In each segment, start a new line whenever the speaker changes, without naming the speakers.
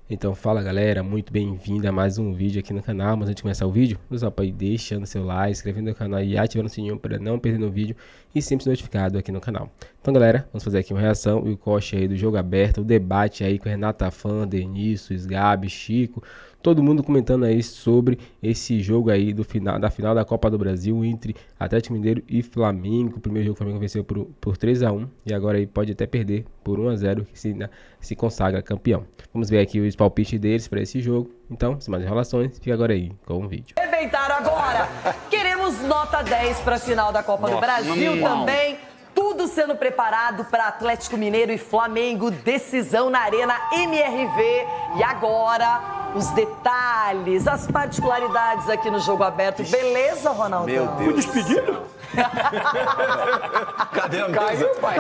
Então fala galera, muito bem-vindo a mais um vídeo aqui no canal. Mas antes de começar o vídeo, nos apoie deixando seu like, inscrevendo no canal e ativando o sininho para não perder nenhum vídeo e sempre ser notificado aqui no canal. Então galera, vamos fazer aqui uma reação e o corte aí do jogo aberto, o debate aí com Renata Fã, Denício, Gabi, Chico, todo mundo comentando aí sobre esse jogo aí da final da Copa do Brasil entre Atlético Mineiro e Flamengo. O primeiro jogo o Flamengo venceu por 3-1 e agora aí pode até perder por 1-0 que se consagra campeão. Vamos ver aqui os palpites deles para esse jogo. Então, sem mais enrolações, fica agora aí com o vídeo.
Arrebentaram agora! Queremos nota 10 para a final da Copa do Brasil também. Tudo sendo preparado para Atlético Mineiro e Flamengo. Decisão na Arena MRV. E agora, os detalhes, as particularidades aqui no jogo aberto. Beleza, Ronaldo?
Meu Deus.
Fui despedido?
Cadê a mesa?
Caiu, pai.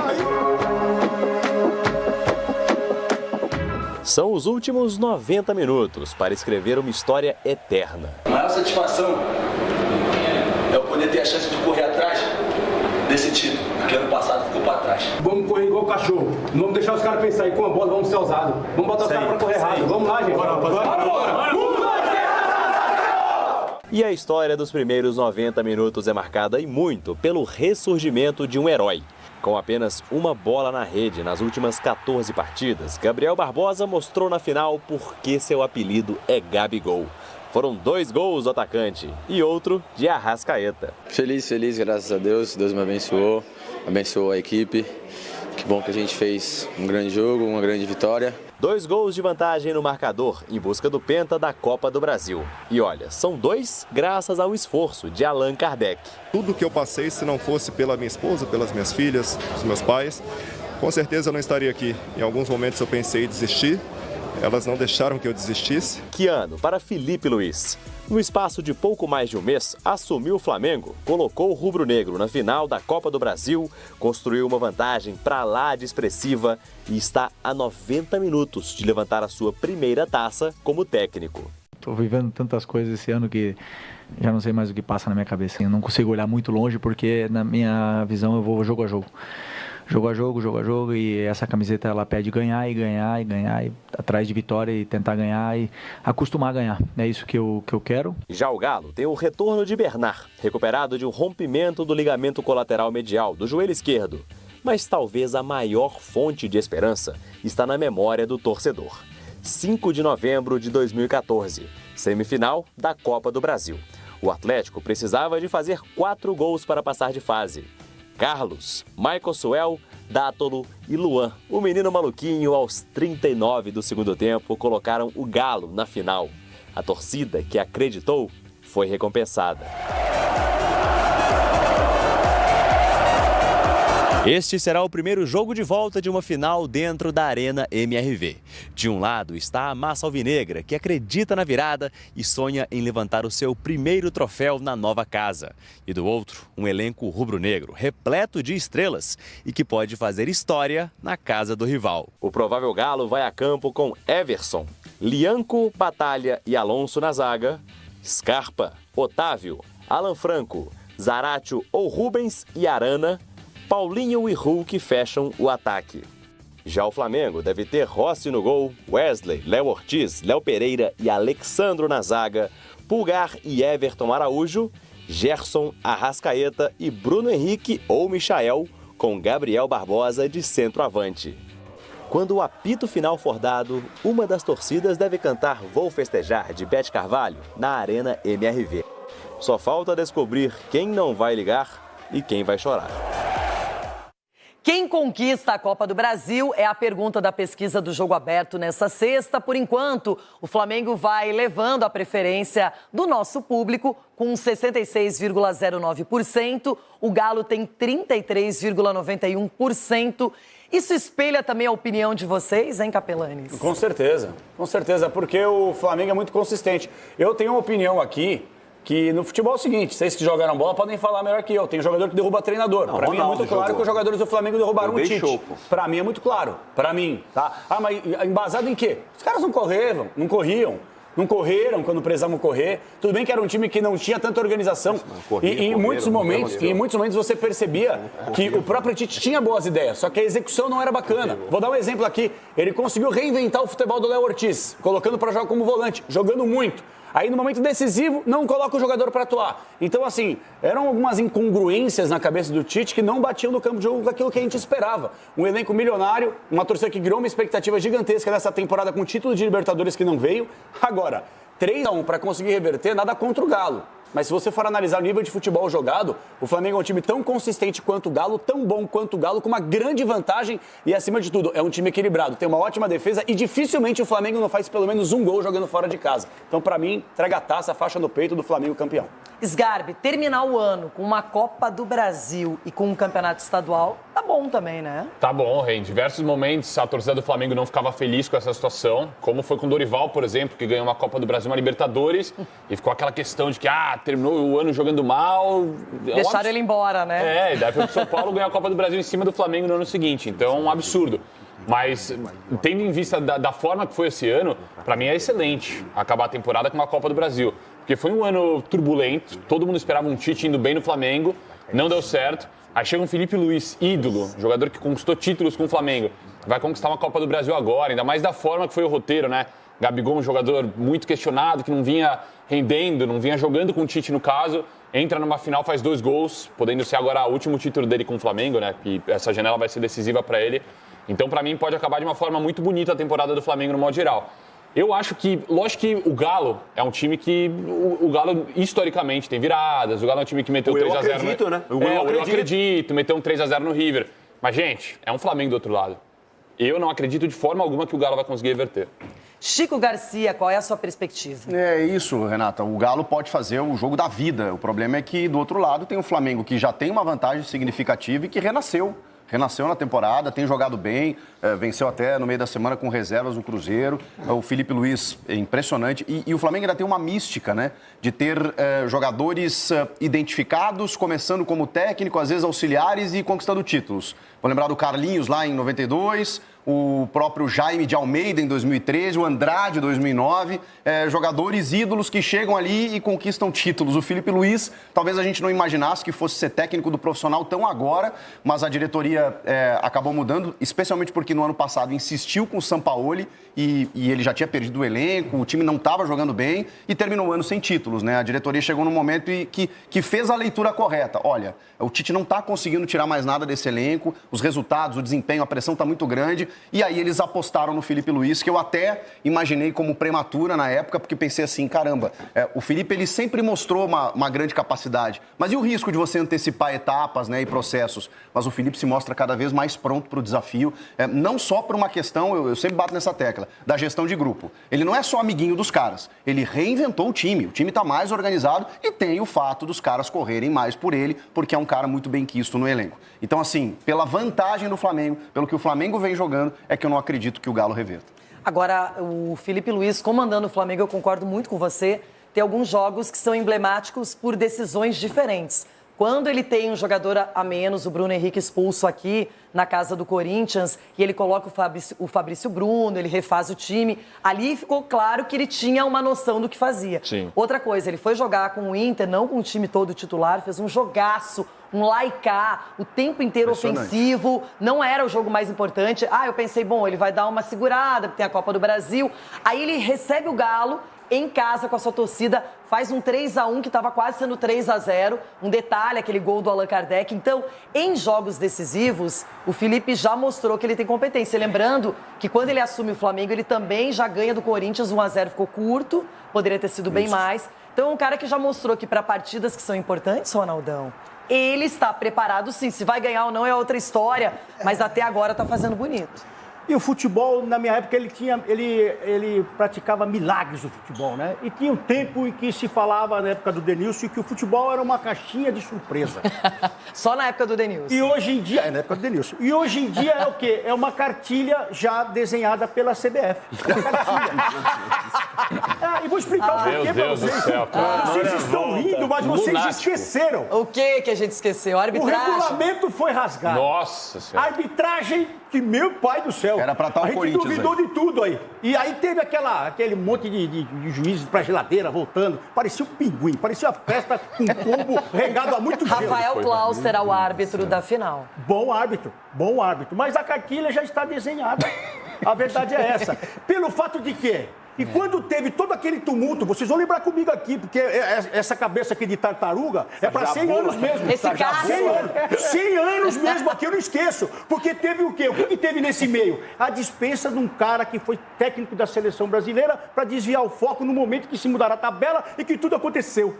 São os últimos 90 minutos para escrever uma história eterna.
A maior satisfação é eu poder ter a chance de correr atrás desse título, porque ano passado ficou para trás.
Vamos correr igual cachorro. Não vamos deixar os caras pensar aí com a bola, vamos ser ousados. Vamos botar os caras pra correr rápido. Vamos lá, gente. Bora.
E a história dos primeiros 90 minutos é marcada e muito pelo ressurgimento de um herói. Com apenas uma bola na rede nas últimas 14 partidas, Gabriel Barbosa mostrou na final por que seu apelido é Gabigol. Foram 2 gols do atacante e outro de Arrascaeta.
Feliz, graças a Deus. Deus me abençoou a equipe. Que bom que a gente fez um grande jogo, uma grande vitória.
2 gols de vantagem no marcador em busca do penta da Copa do Brasil. E olha, são 2 graças ao esforço de Allan Kardec.
Tudo que eu passei, se não fosse pela minha esposa, pelas minhas filhas, os meus pais, com certeza eu não estaria aqui. Em alguns momentos eu pensei em desistir. Elas não deixaram que eu desistisse.
Que ano para Felipe Luiz. No espaço de pouco mais de um mês, assumiu o Flamengo, colocou o rubro-negro na final da Copa do Brasil, construiu uma vantagem para lá de expressiva e está a 90 minutos de levantar a sua primeira taça como técnico.
Estou vivendo tantas coisas esse ano que já não sei mais o que passa na minha cabeça. Eu não consigo olhar muito longe porque na minha visão eu vou jogo a jogo. Jogo a jogo, e essa camiseta ela pede ganhar, e atrás de vitória e tentar ganhar e acostumar a ganhar. É isso que eu quero.
Já o Galo tem o retorno de Bernard, recuperado de um rompimento do ligamento colateral medial do joelho esquerdo. Mas talvez a maior fonte de esperança está na memória do torcedor. 5 de novembro de 2014, semifinal da Copa do Brasil. O Atlético precisava de fazer 4 gols para passar de fase. Carlos, Michael Suel, Dátolo e Luan, o menino maluquinho, aos 39 do segundo tempo, colocaram o Galo na final. A torcida que acreditou foi recompensada. Este será o primeiro jogo de volta de uma final dentro da Arena MRV. De um lado está a massa alvinegra, que acredita na virada e sonha em levantar o seu primeiro troféu na nova casa. E do outro, um elenco rubro-negro, repleto de estrelas e que pode fazer história na casa do rival. O provável Galo vai a campo com Everson, Lianco, Batalha e Alonso na zaga, Scarpa, Otávio, Alan Franco, Zaratio ou Rubens e Arana, Paulinho e Hulk fecham o ataque. Já o Flamengo deve ter Rossi no gol, Wesley, Léo Ortiz, Léo Pereira e Alexandro na zaga, Pulgar e Everton Araújo, Gerson, Arrascaeta e Bruno Henrique ou Michael, com Gabriel Barbosa de centroavante. Quando o apito final for dado, uma das torcidas deve cantar Vou Festejar, de Beth Carvalho, na Arena MRV. Só falta descobrir quem não vai ligar e quem vai chorar.
Quem conquista a Copa do Brasil é a pergunta da pesquisa do Jogo Aberto nessa sexta. Por enquanto, o Flamengo vai levando a preferência do nosso público com 66,09%. O Galo tem 33,91%. Isso espelha também a opinião de vocês, hein, Capelanes?
Com certeza, porque o Flamengo é muito consistente. Eu tenho uma opinião aqui, que no futebol é o seguinte, vocês que jogaram bola podem falar melhor que eu. Tem jogador que derruba treinador. Para mim é muito claro que os jogadores do Flamengo derrubaram o Tite. Para mim é muito claro. Para mim, tá? Ah, mas embasado em quê? Os caras não corriam. não correram quando precisavam correr. Tudo bem que era um time que não tinha tanta organização. E em muitos momentos você percebia que o próprio Tite tinha boas ideias, só que a execução não era bacana. Vou dar um exemplo aqui. Ele conseguiu reinventar o futebol do Léo Ortiz, colocando para jogar como volante, jogando muito. Aí, no momento decisivo, não coloca o jogador para atuar. Então, assim, eram algumas incongruências na cabeça do Tite que não batiam no campo de jogo com aquilo que a gente esperava. Um elenco milionário, uma torcida que criou uma expectativa gigantesca nessa temporada com o título de Libertadores que não veio. Agora, 3-1 para conseguir reverter, nada contra o Galo. Mas se você for analisar o nível de futebol jogado, o Flamengo é um time tão consistente quanto o Galo, tão bom quanto o Galo, com uma grande vantagem e, acima de tudo, é um time equilibrado. Tem uma ótima defesa e dificilmente o Flamengo não faz pelo menos um gol jogando fora de casa. Então, para mim, entrega a taça, a faixa no peito do Flamengo campeão.
Sgarbi, terminar o ano com uma Copa do Brasil e com um campeonato estadual, tá bom também, né?
Tá bom, em diversos momentos a torcida do Flamengo não ficava feliz com essa situação, como foi com o Dorival, por exemplo, que ganhou uma Copa do Brasil, uma Libertadores, e ficou aquela questão de que, terminou o ano jogando mal.
Deixaram ele embora, né?
E daí foi pro São Paulo ganhar a Copa do Brasil em cima do Flamengo no ano seguinte, então um absurdo. Mas, tendo em vista da forma que foi esse ano, pra mim é excelente acabar a temporada com uma Copa do Brasil. Porque foi um ano turbulento, todo mundo esperava um Tite indo bem no Flamengo, não deu certo. Aí chega um Felipe Luiz, ídolo, jogador que conquistou títulos com o Flamengo, vai conquistar uma Copa do Brasil agora, ainda mais da forma que foi o roteiro, né? Gabigol, um jogador muito questionado, que não vinha rendendo, não vinha jogando com o Tite no caso, entra numa final, faz 2 gols, podendo ser agora o último título dele com o Flamengo, né? E essa janela vai ser decisiva para ele. Então, para mim, pode acabar de uma forma muito bonita a temporada do Flamengo no modo geral. Eu acho que, lógico que o Galo é um time que, o Galo historicamente tem viradas, o Galo é um time que meteu 3-0. Eu
acredito, né?
Eu acredito, meteu um 3-0 no River. Mas, gente, é um Flamengo do outro lado. Eu não acredito de forma alguma que o Galo vai conseguir reverter.
Chico Garcia, qual é a sua perspectiva?
É isso, Renata. O Galo pode fazer o jogo da vida. O problema é que, do outro lado, tem o Flamengo que já tem uma vantagem significativa e que renasceu na temporada, tem jogado bem, venceu até no meio da semana com reservas no Cruzeiro. O Felipe Luiz é impressionante. E o Flamengo ainda tem uma mística, né? De ter jogadores identificados, começando como técnico, às vezes auxiliares e conquistando títulos. Vou lembrar do Carlinhos lá em 92, o próprio Jaime de Almeida em 2013, o Andrade em 2009, jogadores ídolos que chegam ali e conquistam títulos. O Felipe Luiz, talvez a gente não imaginasse que fosse ser técnico do profissional tão agora, mas a diretoria acabou mudando, especialmente porque no ano passado insistiu com o Sampaoli e ele já tinha perdido o elenco, o time não estava jogando bem e terminou o ano sem títulos, né? A diretoria chegou num momento que fez a leitura correta. Olha, o Tite não está conseguindo tirar mais nada desse elenco, os resultados, o desempenho, a pressão está muito grande. E aí eles apostaram no Felipe Luiz, que eu até imaginei como prematura na época, porque pensei assim, caramba, o Felipe ele sempre mostrou uma grande capacidade. Mas e o risco de você antecipar etapas, né, e processos? Mas o Felipe se mostra cada vez mais pronto para o desafio, não só por uma questão, eu sempre bato nessa tecla, da gestão de grupo. Ele não é só amiguinho dos caras, ele reinventou o time está mais organizado e tem o fato dos caras correrem mais por ele, porque é um cara muito bem quisto no elenco. Então, assim, pela vantagem do Flamengo, pelo que o Flamengo vem jogando, é que eu não acredito que o Galo reverta.
Agora, o Felipe Luiz comandando o Flamengo, eu concordo muito com você, tem alguns jogos que são emblemáticos por decisões diferentes. Quando ele tem um jogador a menos, o Bruno Henrique expulso aqui na casa do Corinthians, e ele coloca o Fabrício Bruno, ele refaz o time, ali ficou claro que ele tinha uma noção do que fazia. Sim. Outra coisa, ele foi jogar com o Inter, não com o time todo titular, fez um jogaço, um laicá, o tempo inteiro ofensivo, não era o jogo mais importante. Eu pensei, bom, ele vai dar uma segurada, porque tem a Copa do Brasil. Aí ele recebe o Galo em casa com a sua torcida, faz um 3-1 que estava quase sendo 3-0, um detalhe, aquele gol do Allan Kardec. Então, em jogos decisivos, o Felipe já mostrou que ele tem competência. Lembrando que quando ele assume o Flamengo, ele também já ganha do Corinthians, 1-0 ficou curto, poderia ter sido bem mais. Então, é um cara que já mostrou que para partidas que são importantes, Ronaldão, ele está preparado sim. Se vai ganhar ou não é outra história, mas até agora está fazendo bonito.
E o futebol, na minha época, ele praticava milagres do futebol, né? E tinha um tempo em que se falava, na época do Denilson, que o futebol era uma caixinha de surpresa.
Só na época do Denilson.
E hoje em dia... na época do Denilson. E hoje em dia é o quê? É uma cartilha já desenhada pela CBF. Uma cartilha. e vou explicar o porquê pra
Deus do
vocês.
céu, cara.
Vocês estão rindo, mas vocês
Lunático.
esqueceram.
O que a gente esqueceu? A
O
arbitragem.
regulamento foi rasgado.
Nossa
A
Senhora.
arbitragem que, meu pai do céu.
Era pra estar o
A gente
Corinthians
duvidou de tudo aí. E aí teve aquele monte de juízes pra geladeira voltando. Parecia um pinguim, parecia uma festa com um combo regado a muito gelo.
Rafael Claus será o árbitro da final.
Bom árbitro. Mas a cartilha já está desenhada. A verdade é essa. Pelo fato de que... E quando teve todo aquele tumulto, vocês vão lembrar comigo aqui, porque essa cabeça aqui de tartaruga é para 100 anos mesmo.
Esse cara...
100 anos mesmo aqui, eu não esqueço. Porque teve o quê? O que teve nesse meio? A dispensa de um cara que foi técnico da seleção brasileira para desviar o foco no momento que se mudaram a tabela e que tudo aconteceu.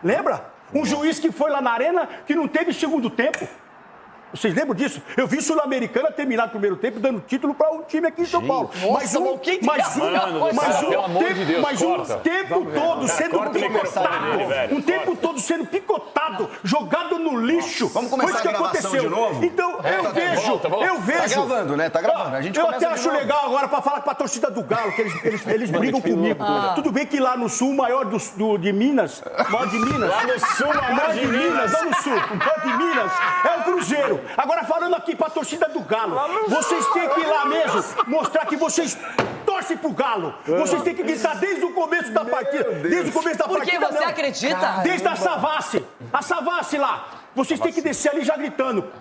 Lembra? Um juiz que foi lá na arena que não teve segundo tempo. Vocês lembram disso? Eu vi Sul-Americana terminar o primeiro tempo dando título para um time aqui em São Paulo.
Nossa,
um tempo todo sendo picotado. Um tempo todo sendo picotado, jogado no lixo.
Vamos começar a gravação de novo?
Então, eu vejo.
Tá gravando, né? Tá gravando. A gente
eu
começa
até acho legal agora para falar com a torcida do Galo, que eles brigam comigo. Tudo bem que lá no Sul, o maior de Minas, maior de Minas.
Lá no Sul,
maior de Minas, lá no Sul, o maior de Minas é o Cruzeiro. Agora, falando aqui pra torcida do Galo, vocês têm que ir lá mesmo mostrar que vocês torcem pro Galo. Vocês têm que gritar desde o começo da partida. Desde o começo da partida.
Porque você acredita?
Desde a Savassi lá. Vocês têm que descer ali já gritando.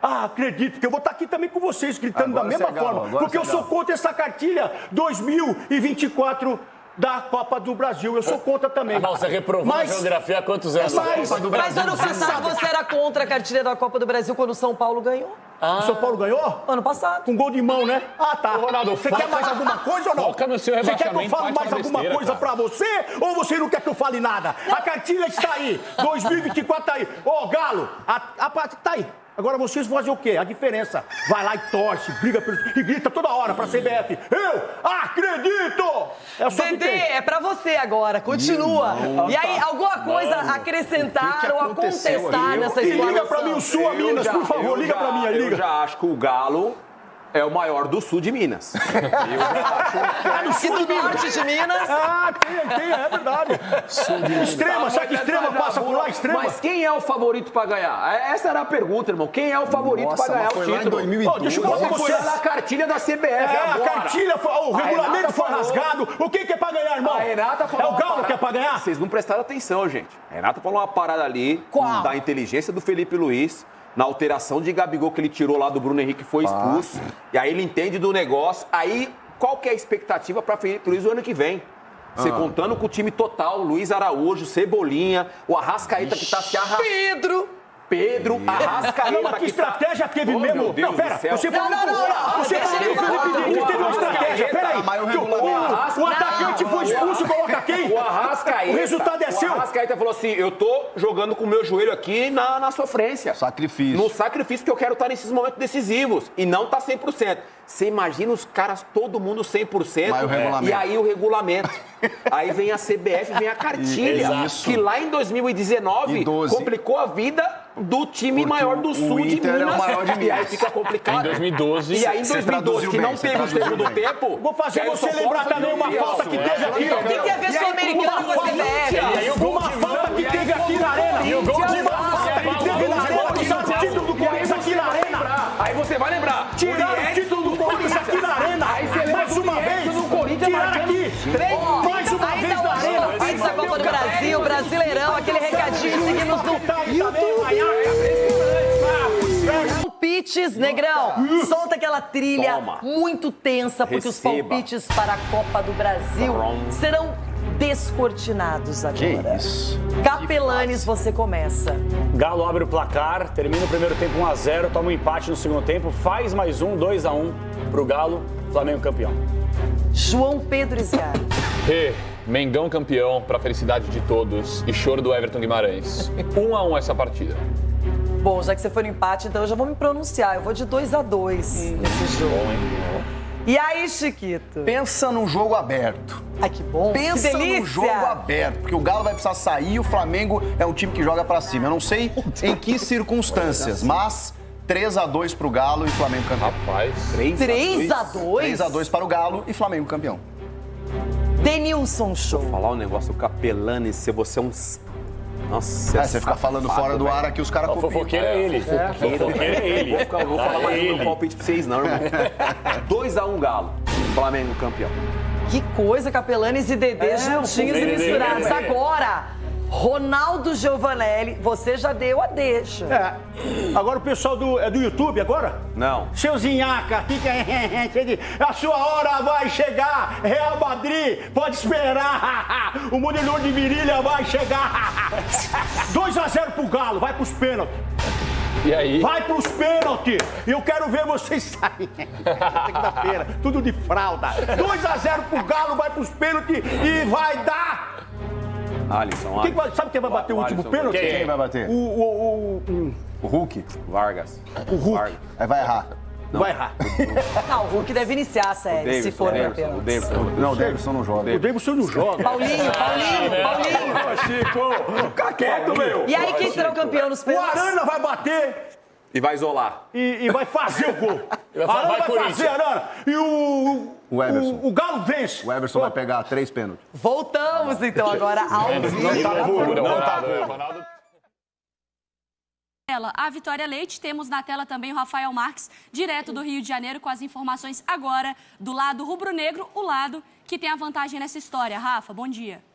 Acredito que eu vou estar aqui também com vocês, gritando da mesma forma. Porque eu sou contra essa cartilha 2024 da Copa do Brasil. Eu sou contra também.
Você reprovou a geografia há quantos anos?
Mas ano passado você era contra a cartilha da Copa do Brasil quando o São Paulo ganhou?
O São Paulo ganhou?
Ano passado.
Com gol de mão, né? Tá.
Ô, Ronaldo,
você quer mais alguma coisa ou não?
Foca no seu
Você quer que eu
rebaixamento,
fale mais alguma
besteira,
coisa
cara.
pra você? Ou você não quer que eu fale nada? A cartilha está aí. 2024 tá aí. Galo, tá aí. Agora vocês vão fazer o quê? A diferença. Vai lá e torce, briga e grita toda hora pra CBF. Eu acredito! É só
Dedê, é pra você agora. Continua. E aí, alguma coisa a acrescentar ou a contestar nessa
E
explanação?
liga pra mim o Sul, Minas, por favor. Liga pra mim, liga.
Eu já acho que o Galo é o maior do sul de Minas.
E do norte de Minas?
Tem, é verdade. Extrema, será que Extrema passa por lá, Extrema?
Mas quem é o favorito pra ganhar? Essa era a pergunta, irmão. Quem é o favorito pra ganhar o título?
Deixa eu falar pra
Você
você.
foi lá na cartilha da CBF
A
agora.
cartilha, o regulamento foi rasgado. O que é pra ganhar, irmão?
A Renata falou
É o Galo que é pra ganhar?
Vocês não prestaram atenção, gente. A Renata falou uma parada ali da inteligência do Felipe Luiz, na alteração de Gabigol que ele tirou lá do Bruno Henrique, foi expulso. E aí ele entende do negócio. Aí, qual que é a expectativa para Felipe Luiz o ano que vem? Você contando com o time total, Luiz Araújo, Cebolinha, o Arrascaeta que tá se arrastando. Pedro, Arrascaeta.
Não, mas que estratégia teve mesmo?
Meu Deus
Não, pera,
do céu.
você falou Você falou do Felipe Diniz, teve uma estratégia. Peraí. O atacante foi expulso, coloca quem?
O Arrascaeta.
O resultado é seu.
O Arrascaeta falou assim, eu tô jogando com o meu joelho aqui na sofrência.
Sacrifício.
No sacrifício que eu quero estar nesses momentos decisivos. E não tá 100%. Você imagina os caras, todo mundo 100%.
Vai o regulamento.
E aí o regulamento. Aí vem a CBF, vem a cartilha.
Isso.
Que lá em 2019 complicou a vida do time maior do sul de
Inter
Minas.
é o maior de Minas.
E aí fica complicado.
Em 2012.
E aí em 2012, que não teve o segundo tempo.
Vou fazer
que aí o
você
São
lembrar
Paulo
também uma
foi
falta que teve aqui.
O que tem a ver Sul-Americano com a CBF?
Uma falta que teve aqui na arena.
E o gol de
Uma falta que teve na arena. Tiraram o título do Corinthians aqui na arena.
Aí você vai lembrar.
Tiraram o título do Corinthians aqui na arena. Mais uma vez. Tiraram aqui. Mais uma vez na arena.
Palpites da Copa do Brasil, Brasileirão, aquele recadinho, seguimos no YouTube. Palpites, Negrão, solta aquela trilha muito tensa, porque os palpites para a Copa do Brasil serão descortinados agora.
Que isso?
Capelanes, você começa.
Galo abre o placar, termina o primeiro tempo 1-0, toma um empate no segundo tempo, faz mais 2-1 pro Galo, Flamengo campeão.
João Pedro Isgar.
Mengão campeão, pra felicidade de todos e choro do Everton Guimarães. 1-1 essa partida.
Bom, já que você foi no empate, então eu já vou me pronunciar. Eu vou de 2-2 nesse jogo. E aí, Chiquito?
Pensa num jogo aberto.
Ai, que bom.
Pensa
que delícia.
num jogo aberto, porque o Galo vai precisar sair e o Flamengo é um time que joga pra cima. Eu não sei em que circunstâncias, mas 3-2 pro Galo e Flamengo campeão.
Rapaz.
3-2?
3-2 para o Galo e Flamengo campeão.
Denilson Show.
Vou falar um negócio, o Capelani, se você é um... Nossa,
você fica falando fora do ar aqui, os caras copiam.
Fofoqueiro é ele. Fofoqueiro é ele.
Vou falar mais um palpite pra vocês, não, irmão. 2-1 Galo. Flamengo campeão.
Que coisa, Capelanes e Dedê juntinhos e misturados. Agora, Ronaldo Giovanelli, você já deu a deixa.
Agora o pessoal do YouTube, agora?
Não.
Seu Zinhaca, fica... A sua hora vai chegar. Real Madrid, pode esperar. O modelor de virilha vai chegar. 2-0 pro Galo, vai pros pênaltis.
E aí?
Vai pros pênaltis. Eu quero ver vocês saírem. Segunda-feira, tudo de fralda. 2-0 pro Galo, vai pros pênaltis e vai dar...
Alisson.
Sabe quem vai bater o último pênalti?
Quem vai bater?
O
Hulk?
Vargas.
O Hulk.
Aí vai errar.
Vai errar.
Não, o Hulk deve iniciar a série, se for pra pênalti.
Não, o Davidson não joga.
O Davidson não joga.
Paulinho.
Chico, fica quieto, meu.
E aí, quem será o campeão nos
O
pênaltis?
Arana vai bater
E vai isolar.
e vai fazer o gol. Arana vai fazer, Arana. E
O Everson.
o Galo vence.
O Everson vai pegar 3 pênaltis.
Voltamos, então, agora ao vivo.
Não tá puro.
A Vitória Leite, temos na tela também o Rafael Marques, direto do Rio de Janeiro, com as informações agora do lado rubro-negro, o lado que tem a vantagem nessa história. Rafa, bom dia.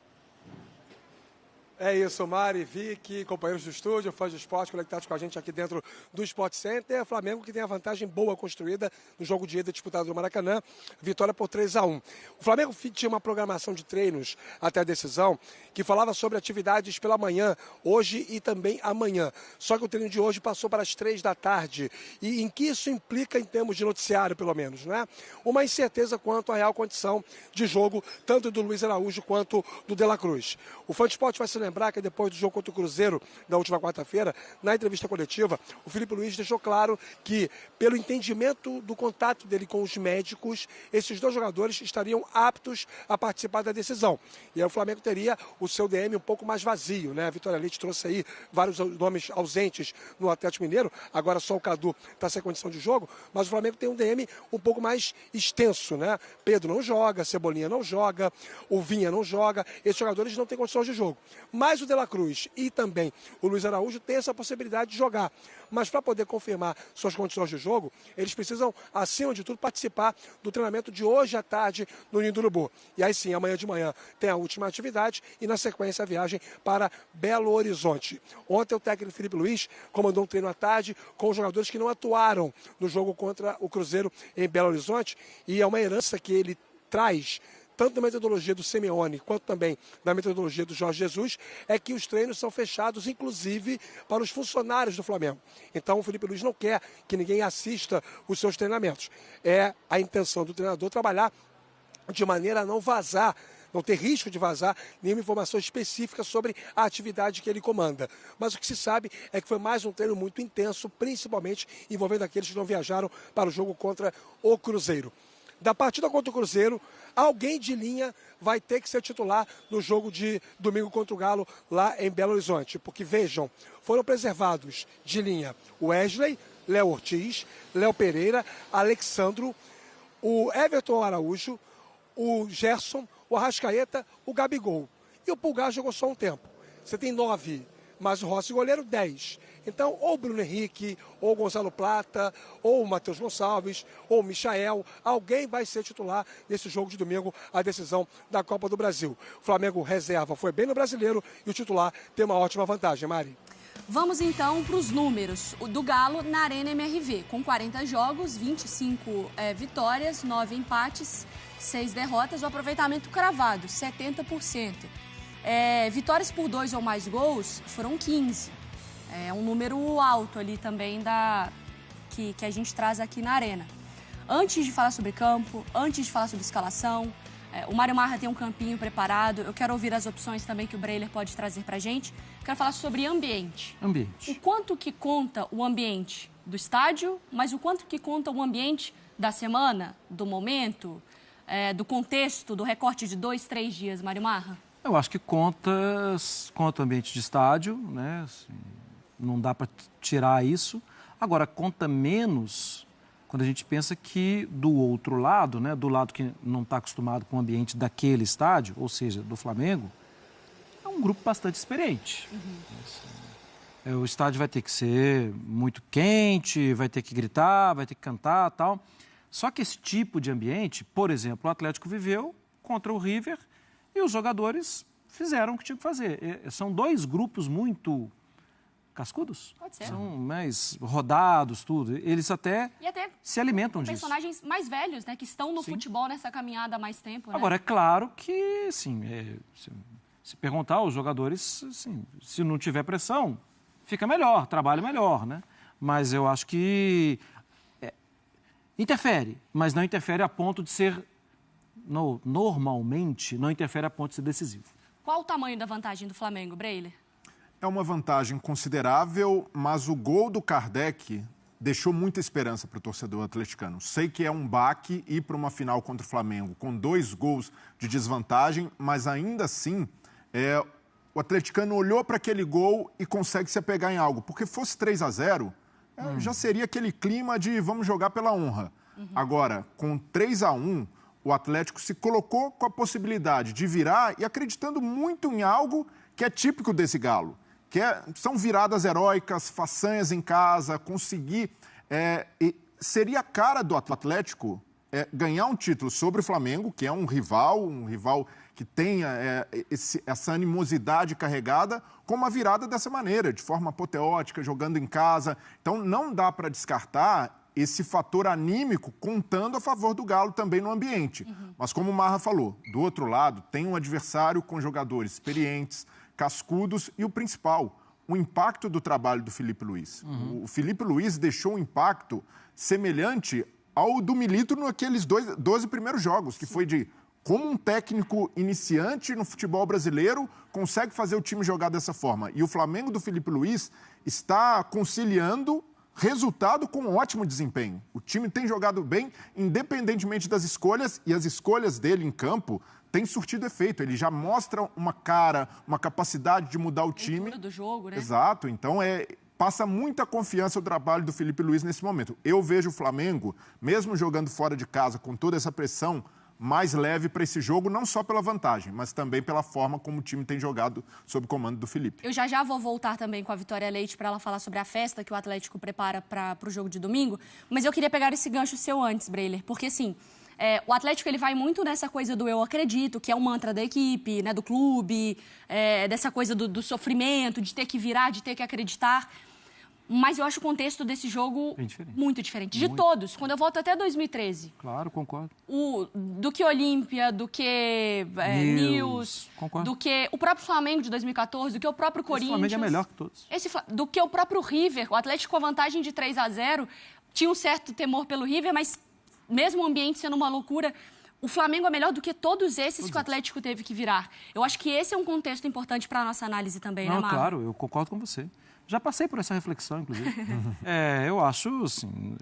É isso, Mari, Vicky, companheiros do estúdio, fãs do esporte conectados com a gente aqui dentro do Sport Center. Flamengo que tem a vantagem boa construída no jogo de ida disputado no Maracanã, vitória por 3-1. O Flamengo tinha uma programação de treinos até a decisão que falava sobre atividades pela manhã, hoje e também amanhã. Só que o treino de hoje passou para as 3 da tarde. E em que isso implica em termos de noticiário, pelo menos, né? Uma incerteza quanto à real condição de jogo, tanto do Luiz Araújo quanto do De La Cruz. O Fã de Esporte vai se lembrar que depois do jogo contra o Cruzeiro, na última quarta-feira, na entrevista coletiva, o Felipe Luiz deixou claro que, pelo entendimento do contato dele com os médicos, esses 2 jogadores estariam aptos a participar da decisão. E aí o Flamengo teria o seu DM um pouco mais vazio, né? A Vitória Leite trouxe aí vários nomes ausentes no Atlético Mineiro, agora só o Cadu está sem condição de jogo, mas o Flamengo tem um DM um pouco mais extenso, né? Pedro não joga, Cebolinha não joga, o Vinha não joga, esses jogadores não têm condições de jogo. Mas o De La Cruz e também o Luiz Araújo têm essa possibilidade de jogar. Mas para poder confirmar suas condições de jogo, eles precisam, acima de tudo, participar do treinamento de hoje à tarde no Ninho do Urubu. E aí sim, amanhã de manhã tem a última atividade e na sequência a viagem para Belo Horizonte. Ontem o técnico Felipe Luiz comandou um treino à tarde com os jogadores que não atuaram no jogo contra o Cruzeiro em Belo Horizonte e é uma herança que ele traz tanto da metodologia do Simeone quanto também da metodologia do Jorge Jesus, é que os treinos são fechados, inclusive, para os funcionários do Flamengo. Então, o Felipe Luiz não quer que ninguém assista os seus treinamentos. É a intenção do treinador trabalhar de maneira a não vazar, não ter risco de vazar nenhuma informação específica sobre a atividade que ele comanda. Mas o que se sabe é que foi mais um treino muito intenso, principalmente envolvendo aqueles que não viajaram para o jogo contra o Cruzeiro. Da partida contra o Cruzeiro, alguém de linha vai ter que ser titular no jogo de domingo contra o Galo lá em Belo Horizonte. Porque, vejam, foram preservados de linha o Wesley, Léo Ortiz, Léo Pereira, Alexandro, o Everton Araújo, o Gerson, o Arrascaeta, o Gabigol. E o Pulgar jogou só um tempo. Você tem 9, mas o Rossi goleiro 10. Então, ou o Bruno Henrique, ou o Gonzalo Plata, ou o Matheus Gonçalves, ou o Michael, alguém vai ser titular nesse jogo de domingo, a decisão da Copa do Brasil. O Flamengo reserva foi bem no Brasileiro e o titular tem uma ótima vantagem, Mari.
Vamos então para os números do Galo na Arena MRV, com 40 jogos, 25 vitórias, 9 empates, 6 derrotas, o aproveitamento cravado, 70%. Vitórias por 2 ou mais gols foram 15. É um número alto ali também que a gente traz aqui na Arena. Antes de falar sobre campo, antes de falar sobre escalação, o Mário Marra tem um campinho preparado. Eu quero ouvir as opções também que o Breiler pode trazer pra gente. Quero falar sobre ambiente. O quanto que conta o ambiente do estádio, mas o quanto que conta o ambiente da semana, do momento, do contexto, do recorte de 2, 3 dias, Mário Marra?
Eu acho que conta o ambiente de estádio, né? Assim, não dá para tirar isso. Agora, conta menos quando a gente pensa que do outro lado, né, do lado que não está acostumado com o ambiente daquele estádio, ou seja, do Flamengo, é um grupo bastante experiente. O estádio vai ter que ser muito quente, vai ter que gritar, vai ter que cantar e tal. Só que esse tipo de ambiente, por exemplo, o Atlético viveu contra o River e os jogadores fizeram o que tinham que fazer. São dois grupos muito cascudos.
Pode ser.
São mais rodados, tudo. Eles até se alimentam disso.
Personagens mais velhos, né, que estão no futebol nessa caminhada há mais tempo. Né?
Agora, é claro que, assim, se perguntar aos jogadores, assim, se não tiver pressão, fica melhor, trabalha melhor, né? Mas eu acho que interfere, mas não interfere a ponto de ser, normalmente, não interfere a ponto de ser decisivo.
Qual o tamanho da vantagem do Flamengo, Breiler?
É uma vantagem considerável, mas o gol do Kardec deixou muita esperança para o torcedor atleticano. Sei que é um baque ir para uma final contra o Flamengo com 2 gols de desvantagem, mas ainda assim o atleticano olhou para aquele gol e consegue se apegar em algo. Porque fosse 3-0, já seria aquele clima de vamos jogar pela honra. Agora, com 3-1, o Atlético se colocou com a possibilidade de virar e acreditando muito em algo que é típico desse Galo. São viradas heróicas, façanhas em casa, conseguir... seria a cara do Atlético ganhar um título sobre o Flamengo, que é um rival que tenha essa animosidade carregada, com uma virada dessa maneira, de forma apoteótica, jogando em casa. Então, não dá para descartar esse fator anímico contando a favor do Galo também no ambiente. Mas como o Marra falou, do outro lado, tem um adversário com jogadores experientes, cascudos e o principal, o impacto do trabalho do Felipe Luiz. O Felipe Luiz deixou um impacto semelhante ao do Milito naqueles 12 primeiros jogos, que foi de como um técnico iniciante no futebol brasileiro consegue fazer o time jogar dessa forma. E o Flamengo do Felipe Luiz está conciliando resultado com um ótimo desempenho. O time tem jogado bem, independentemente das escolhas, e as escolhas dele em campo têm surtido efeito. Ele já mostra uma cara, uma capacidade de mudar o time.
Do jogo, né?
Exato. Então, passa muita confiança o trabalho do Felipe Luiz nesse momento. Eu vejo o Flamengo, mesmo jogando fora de casa, com toda essa pressão, mais leve para esse jogo, não só pela vantagem, mas também pela forma como o time tem jogado sob o comando do Felipe.
Eu já vou voltar também com a Vitória Leite para ela falar sobre a festa que o Atlético prepara para o jogo de domingo, mas eu queria pegar esse gancho seu antes, Breiler, porque assim, o Atlético ele vai muito nessa coisa do eu acredito, que é um mantra da equipe, né, do clube, dessa coisa do sofrimento, de ter que virar, de ter que acreditar. Mas eu acho o contexto desse jogo muito diferente. De todos. Quando eu volto até 2013.
Claro, concordo.
Do que Olímpia, do que News, do que o próprio Flamengo de 2014, do que o próprio Corinthians.
O Flamengo é melhor que todos.
Do que o próprio River. O Atlético com a vantagem de 3-0. Tinha um certo temor pelo River, mas mesmo o ambiente sendo uma loucura... O Flamengo é melhor do que todos esses que o Atlético teve que virar. Eu acho que esse é um contexto importante para a nossa análise também, né, Marcos?
Claro, eu concordo com você. Já passei por essa reflexão, inclusive. Eu acho, assim...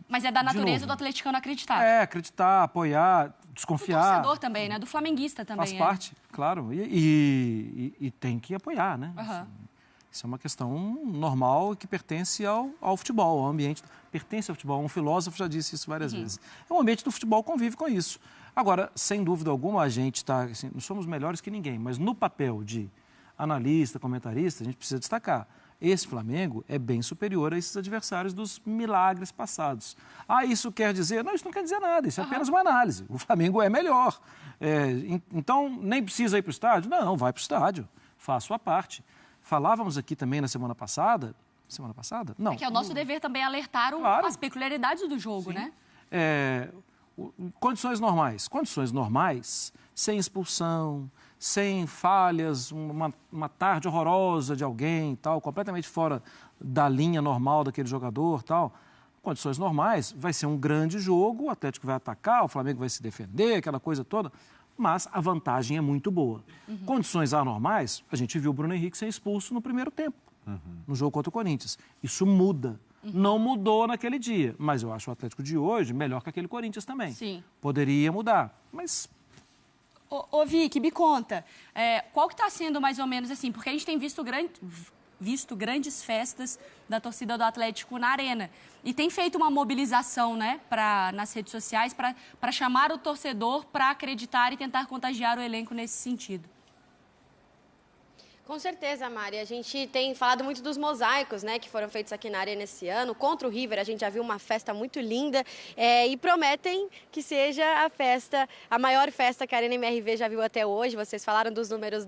Mas é da natureza do atleticano acreditar.
Acreditar, apoiar, desconfiar.
Do torcedor também, né? Do flamenguista também.
Faz parte, claro. E tem que apoiar, né? Isso é uma questão normal que pertence ao futebol, ao ambiente. Pertence ao futebol. Um filósofo já disse isso várias vezes. O ambiente do futebol convive com isso. Agora, sem dúvida alguma, a gente está... Assim, não somos melhores que ninguém, mas no papel de analista, comentarista, a gente precisa destacar. Esse Flamengo é bem superior a esses adversários dos milagres passados. Isso quer dizer... Não, isso não quer dizer nada, isso é apenas uma análise. O Flamengo é melhor. Então, nem precisa ir para o estádio? Não, vai para o estádio. Faça a sua parte. Falávamos aqui também na semana passada... Semana passada? Não.
É que é o nosso dever também alertar as peculiaridades do jogo, né?
Condições normais, sem expulsão, sem falhas, uma tarde horrorosa de alguém, tal, completamente fora da linha normal daquele jogador, tal. Condições normais, vai ser um grande jogo, o Atlético vai atacar, o Flamengo vai se defender, aquela coisa toda, mas a vantagem é muito boa. Condições anormais, a gente viu o Bruno Henrique ser expulso no primeiro tempo, no jogo contra o Corinthians. Isso muda. Não mudou naquele dia, mas eu acho o Atlético de hoje melhor que aquele Corinthians também.
Sim.
Poderia mudar, mas...
Ô Vicky, me conta, qual que está sendo mais ou menos assim? Porque a gente tem visto visto grandes festas da torcida do Atlético na Arena. E tem feito uma mobilização, né, nas redes sociais para chamar o torcedor para acreditar e tentar contagiar o elenco nesse sentido.
Com certeza, Mari. A gente tem falado muito dos mosaicos, né, que foram feitos aqui na Arena esse ano. Contra o River, a gente já viu uma festa muito linda e prometem que seja a maior festa que a Arena MRV já viu até hoje. Vocês falaram dos números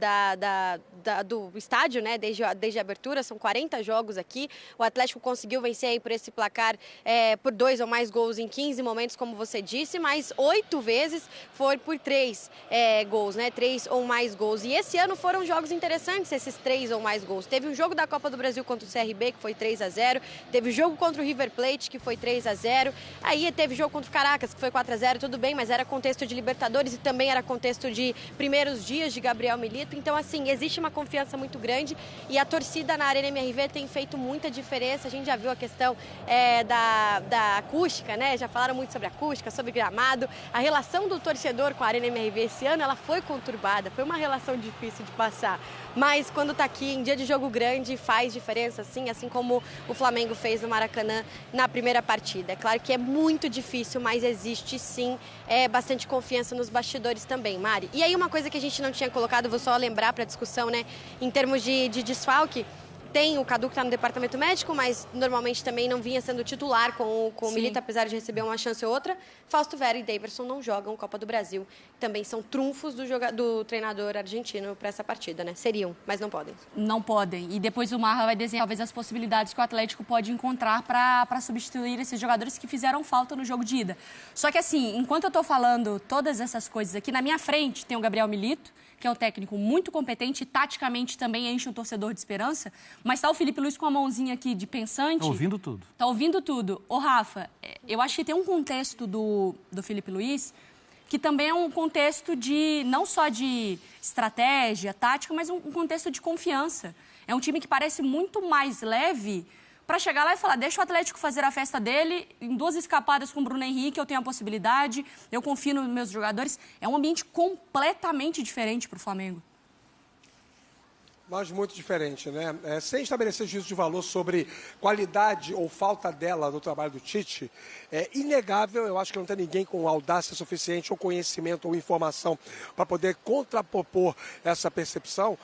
do estádio, né, desde a abertura, são 40 jogos aqui. O Atlético conseguiu vencer aí por esse placar por 2 ou mais gols em 15 momentos, como você disse, mas 8 vezes foi por 3 gols, né, 3 ou mais gols. E esse ano foram jogos interessantes, esses 3 ou mais gols. Teve um jogo da Copa do Brasil contra o CRB, que foi 3-0. Teve o jogo contra o River Plate, que foi 3-0. Aí teve jogo contra o Caracas, que foi 4-0, tudo bem, mas era contexto de Libertadores e também era contexto de primeiros dias de Gabriel Milito. Então, assim, existe uma confiança muito grande e a torcida na Arena MRV tem feito muita diferença. A gente já viu a questão da acústica, né? Já falaram muito sobre acústica, sobre gramado. A relação do torcedor com a Arena MRV esse ano, ela foi conturbada, foi uma relação difícil de passar. Mas quando está aqui em dia de jogo grande, faz diferença, sim, assim como o Flamengo fez no Maracanã na primeira partida. É claro que é muito difícil, mas existe sim bastante confiança nos bastidores também, Mari. E aí uma coisa que a gente não tinha colocado, vou só lembrar para a discussão, né, em termos de desfalque. Tem o Cadu que está no departamento médico, mas normalmente também não vinha sendo titular com o Milito, apesar de receber uma chance ou outra. Fausto Vera e Daverson não jogam Copa do Brasil. Também são trunfos do treinador argentino para essa partida, né? Seriam, mas não podem.
Não podem. E depois o Marra vai desenhar talvez as possibilidades que o Atlético pode encontrar para substituir esses jogadores que fizeram falta no jogo de ida. Só que assim, enquanto eu estou falando todas essas coisas aqui, na minha frente tem o Gabriel Milito, que é um técnico muito competente e taticamente também enche o torcedor de esperança, mas tá o Felipe Luiz com a mãozinha aqui de pensante.
Tá ouvindo tudo.
Tá ouvindo tudo. Ô, Rafa, eu acho que tem um contexto do Felipe Luiz que também é um contexto de, não só de estratégia, tática, mas um contexto de confiança. É um time que parece muito mais leve para chegar lá e falar, deixa o Atlético fazer a festa dele, em 2 escapadas com o Bruno Henrique, eu tenho a possibilidade, eu confio nos meus jogadores. É um ambiente completamente diferente para o Flamengo.
Mas muito diferente, né? Sem estabelecer juízo de valor sobre qualidade ou falta dela no trabalho do Tite, é inegável, eu acho que não tem ninguém com audácia suficiente ou conhecimento ou informação para poder contrapor essa percepção.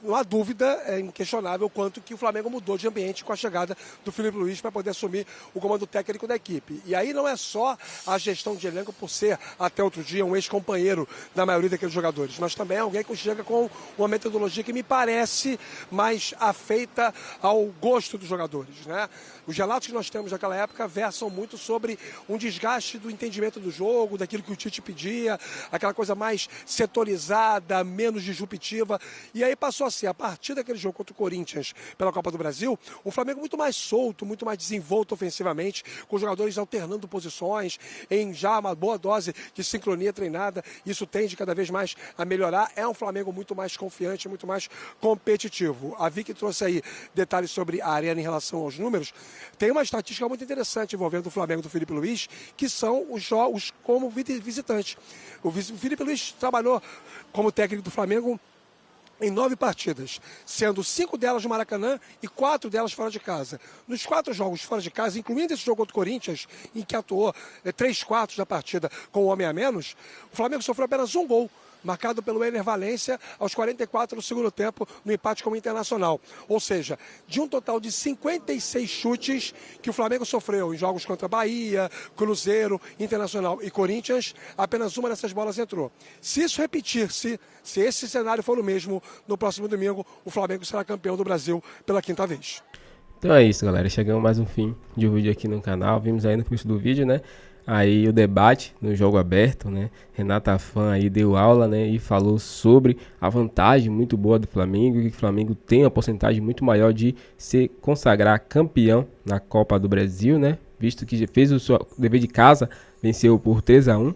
Não há dúvida, é inquestionável o quanto que o Flamengo mudou de ambiente com a chegada do Felipe Luiz para poder assumir o comando técnico da equipe. E aí não é só a gestão de elenco por ser, até outro dia, um ex-companheiro da maioria daqueles jogadores, mas também é alguém que chega com uma metodologia que me parece mais afeita ao gosto dos jogadores, né? Os relatos que nós temos naquela época versam muito sobre um desgaste do entendimento do jogo, daquilo que o Tite pedia, aquela coisa mais setorizada, menos disruptiva. E aí passou a ser, a partir daquele jogo contra o Corinthians pela Copa do Brasil, um Flamengo muito mais solto, muito mais desenvolto ofensivamente, com os jogadores alternando posições, em já uma boa dose de sincronia treinada. Isso tende cada vez mais a melhorar. É um Flamengo muito mais confiante, muito mais competitivo. A Vicky trouxe aí detalhes sobre a Arena em relação aos números. Tem uma estatística muito interessante envolvendo o Flamengo do Felipe Luiz, que são os jogos como visitante. O Felipe Luiz trabalhou como técnico do Flamengo em 9 partidas, sendo 5 delas no Maracanã e 4 delas fora de casa. Nos 4 jogos fora de casa, incluindo esse jogo contra o Corinthians, em que atuou 3/4 da partida com o homem a menos, o Flamengo sofreu apenas um gol, marcado pelo Ener Valencia aos 44 do segundo tempo, no empate com o Internacional. Ou seja, de um total de 56 chutes que o Flamengo sofreu em jogos contra Bahia, Cruzeiro, Internacional e Corinthians, apenas uma dessas bolas entrou. Se isso repetir-se, se esse cenário for o mesmo, no próximo domingo, o Flamengo será campeão do Brasil pela 5ª vez.
Então é isso, galera. Chegamos mais um fim de um vídeo aqui no canal. Vimos aí no começo do vídeo, né? Aí o debate no jogo aberto, né? Renata Fã aí deu aula, né? E falou sobre a vantagem muito boa do Flamengo, que o Flamengo tem uma porcentagem muito maior de se consagrar campeão na Copa do Brasil, né? Visto que fez o seu dever de casa, venceu por 3-1,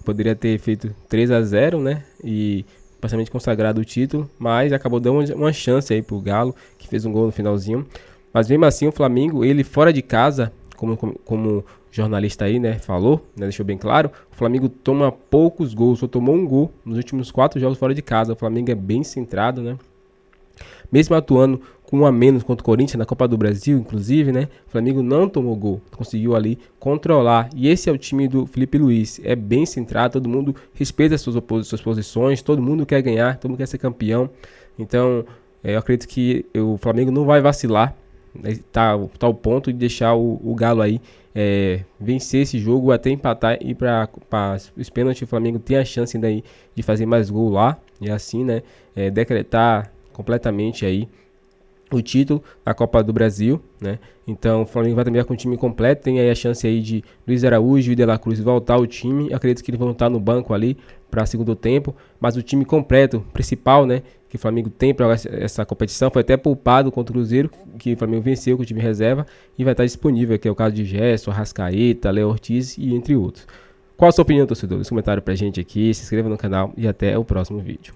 poderia ter feito 3-0, né? E praticamente consagrado o título, mas acabou dando uma chance aí pro Galo, que fez um gol no finalzinho. Mas mesmo assim o Flamengo, ele fora de casa, como jornalista aí, né, falou, né, deixou bem claro, o Flamengo toma poucos gols, só tomou um gol nos últimos 4 jogos fora de casa. O Flamengo é bem centrado, né, Mesmo atuando com um a menos contra o Corinthians na Copa do Brasil, inclusive, né? O Flamengo não tomou gol, conseguiu ali controlar. E esse é o time do Felipe Luiz. É bem centrado, todo mundo respeita as suas posições, todo mundo quer ganhar, todo mundo quer ser campeão. Então, eu acredito que o Flamengo não vai vacilar. Tá ao ponto de deixar o Galo aí vencer esse jogo, até empatar e ir para os pênaltis. O Flamengo tem a chance ainda aí de fazer mais gol lá. E assim, né? Decretar completamente aí o título da Copa do Brasil, né? Então o Flamengo vai também com o time completo, tem aí a chance aí de Luiz Araújo e De La Cruz voltar ao time. Eu acredito que eles vão estar no banco ali para segundo tempo, mas o time completo, principal, né, que o Flamengo tem para essa competição, foi até poupado contra o Cruzeiro, que o Flamengo venceu com o time reserva e vai estar disponível, que é o caso de Gerson, Arrascaeta, Léo Ortiz e entre outros. Qual a sua opinião, torcedor? Deixa um comentário pra gente aqui, se inscreva no canal e até o próximo vídeo.